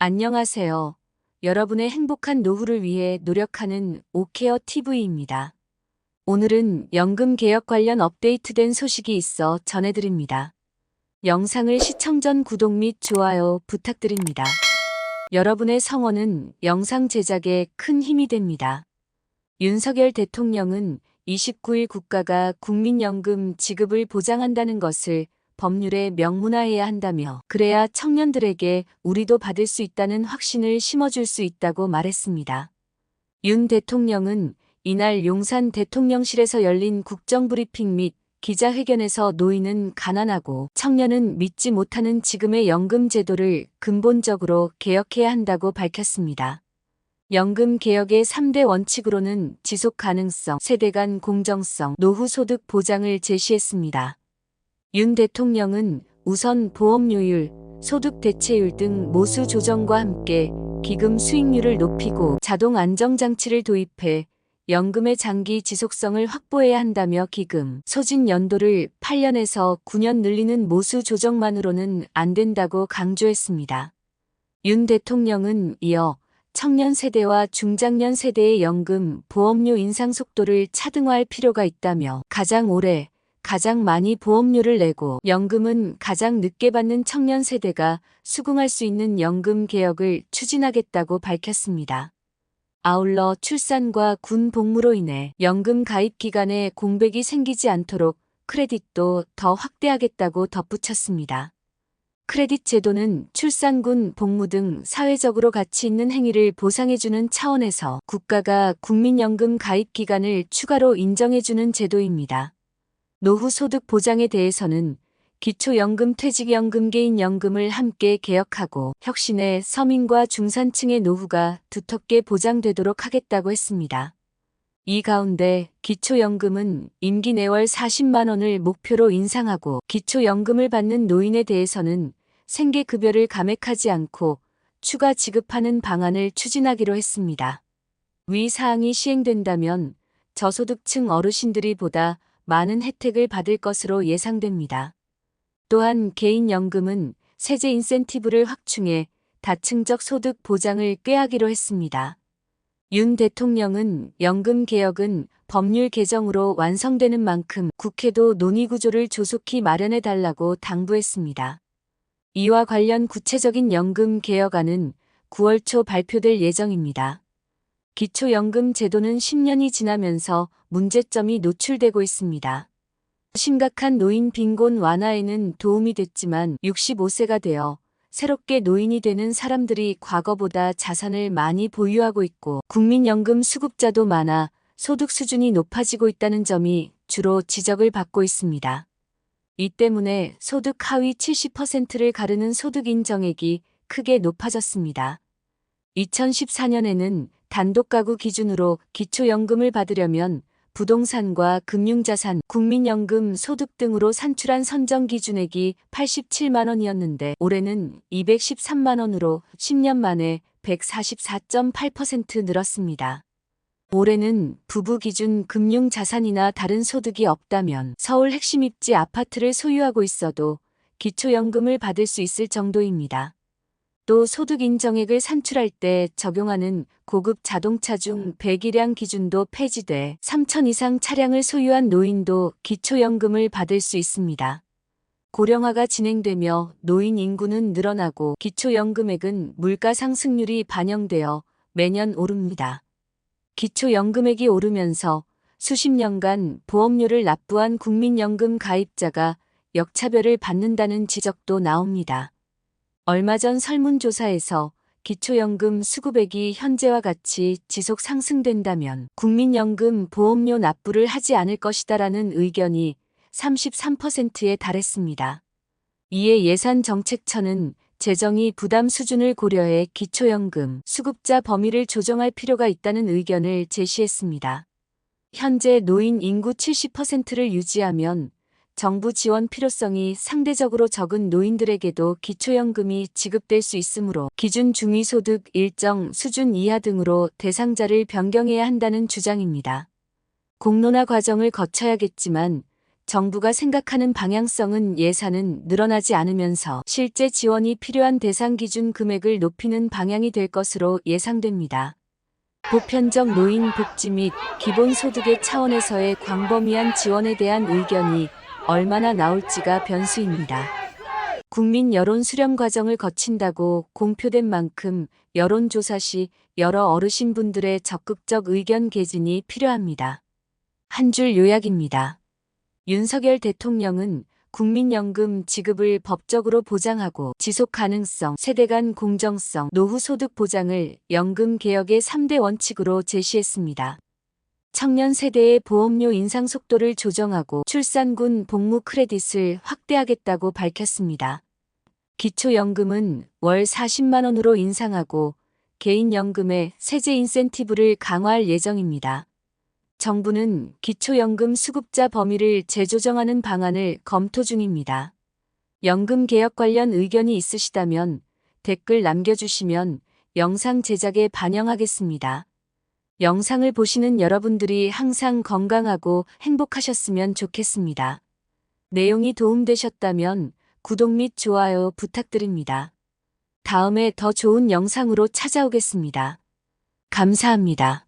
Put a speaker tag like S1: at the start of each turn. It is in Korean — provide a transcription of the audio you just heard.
S1: 안녕하세요. 여러분의 행복한 노후를 위해 노력하는 오케어 TV입니다. 오늘은 연금 개혁 관련 업데이트된 소식이 있어 전해드립니다. 영상을 시청 전 구독 및 좋아요 부탁드립니다. 여러분의 성원은 영상 제작에 큰 힘이 됩니다. 윤석열 대통령은 29일 국가가 국민연금 지급을 보장한다는 것을 법률에 명문화해야 한다며 그래야 청년들에게 우리도 받을 수 있다는 확신을 심어줄 수 있다고 말했습니다. 윤 대통령은 이날 용산 대통령실에서 열린 국정브리핑 및 기자회견에서 노인은 가난하고 청년은 믿지 못하는 지금의 연금 제도를 근본적으로 개혁해야 한다고 밝혔습니다. 연금 개혁의 3대 원칙으로는 지속 가능성, 세대 간 공정성, 노후 소득 보장을 제시했습니다. 윤 대통령은 우선 보험료율, 소득 대체율 등 모수 조정과 함께 기금 수익률을 높이고 자동 안정장치를 도입해 연금의 장기 지속성을 확보해야 한다며 기금 소진 연도를 8년에서 9년 늘리는 모수 조정만으로는 안 된다고 강조했습니다. 윤 대통령은 이어 청년 세대와 중장년 세대의 연금 보험료 인상 속도를 차등화할 필요가 있다며 가장 오래 가장 많이 보험료를 내고 연금은 가장 늦게 받는 청년 세대가 수긍할 수 있는 연금 개혁을 추진하겠다고 밝혔습니다. 아울러 출산과 군 복무로 인해 연금 가입 기간에 공백이 생기지 않도록 크레딧도 더 확대하겠다고 덧붙였습니다. 크레딧 제도는 출산군 복무 등 사회적으로 가치 있는 행위를 보상해주는 차원에서 국가가 국민연금 가입 기간을 추가로 인정해주는 제도입니다. 노후 소득 보장에 대해서는 기초연금, 퇴직연금, 개인연금을 함께 개혁하고 혁신해 서민과 중산층의 노후가 두텁게 보장되도록 하겠다고 했습니다. 이 가운데 기초연금은 임기 내월 40만 원을 목표로 인상하고 기초연금을 받는 노인에 대해서는 생계급여를 감액하지 않고 추가 지급하는 방안을 추진하기로 했습니다. 위 사항이 시행된다면 저소득층 어르신들이 보다 많은 혜택을 받을 것으로 예상됩니다. 또한 개인연금은 세제 인센티브를 확충해 다층적 소득 보장을 꾀하기로 했습니다. 윤 대통령은 연금 개혁은 법률 개정으로 완성되는 만큼 국회도 논의 구조를 조속히 마련해달라고 당부했습니다. 이와 관련 구체적인 연금 개혁안은 9월 초 발표될 예정입니다. 기초연금 제도는 10년이 지나면서 문제점이 노출되고 있습니다. 심각한 노인 빈곤 완화에는 도움이 됐지만 65세가 되어 새롭게 노인이 되는 사람들이 과거보다 자산을 많이 보유하고 있고 국민연금 수급자도 많아 소득 수준이 높아지고 있다는 점이 주로 지적을 받고 있습니다. 이 때문에 소득 하위 70%를 가르는 소득 인정액이 크게 높아졌습니다. 2014년에는 단독가구 기준으로 기초연금을 받으려면 부동산과 금융자산, 국민연금, 소득 등으로 산출한 선정 기준액이 87만 원이었는데 올해는 213만 원으로 10년 만에 144.8% 늘었습니다. 올해는 부부 기준 금융자산이나 다른 소득이 없다면 서울 핵심 입지 아파트를 소유하고 있어도 기초연금을 받을 수 있을 정도입니다. 또 소득 인정액을 산출할 때 적용하는 고급 자동차 중 배기량 기준도 폐지돼 3천 이상 차량을 소유한 노인도 기초연금을 받을 수 있습니다. 고령화가 진행되며 노인 인구는 늘어나고 기초연금액은 물가 상승률이 반영되어 매년 오릅니다. 기초연금액이 오르면서 수십 년간 보험료를 납부한 국민연금 가입자가 역차별을 받는다는 지적도 나옵니다. 얼마 전 설문조사에서 기초연금 수급액이 현재와 같이 지속 상승된다면 국민연금 보험료 납부를 하지 않을 것이다라는 의견이 33%에 달했습니다. 이에 예산정책처는 재정이 부담 수준을 고려해 기초연금 수급자 범위를 조정할 필요가 있다는 의견을 제시했습니다. 현재 노인 인구 70%를 유지하면 정부 지원 필요성이 상대적으로 적은 노인들에게도 기초연금이 지급될 수 있으므로 기준 중위소득 일정 수준 이하 등으로 대상자를 변경해야 한다는 주장입니다. 공론화 과정을 거쳐야겠지만 정부가 생각하는 방향성은 예산은 늘어나지 않으면서 실제 지원이 필요한 대상 기준 금액을 높이는 방향이 될 것으로 예상됩니다. 보편적 노인 복지 및 기본소득의 차원에서의 광범위한 지원에 대한 의견이 얼마나 나올지가 변수입니다. 국민 여론 수렴 과정을 거친다고 공표된 만큼 여론조사 시 여러 어르신분들의 적극적 의견 개진이 필요합니다. 한 줄 요약입니다. 윤석열 대통령은 국민연금 지급을 법적으로 보장하고 지속가능성, 세대 간 공정성, 노후소득 보장을 연금 개혁의 3대 원칙으로 제시했습니다. 청년 세대의 보험료 인상 속도를 조정하고 출산군 복무 크레딧을 확대하겠다고 밝혔습니다. 기초연금은 월 40만 원으로 인상하고 개인연금의 세제 인센티브를 강화할 예정입니다. 정부는 기초연금 수급자 범위를 재조정하는 방안을 검토 중입니다. 연금 개혁 관련 의견이 있으시다면 댓글 남겨주시면 영상 제작에 반영하겠습니다. 영상을 보시는 여러분들이 항상 건강하고 행복하셨으면 좋겠습니다. 내용이 도움되셨다면 구독 및 좋아요 부탁드립니다. 다음에 더 좋은 영상으로 찾아오겠습니다. 감사합니다.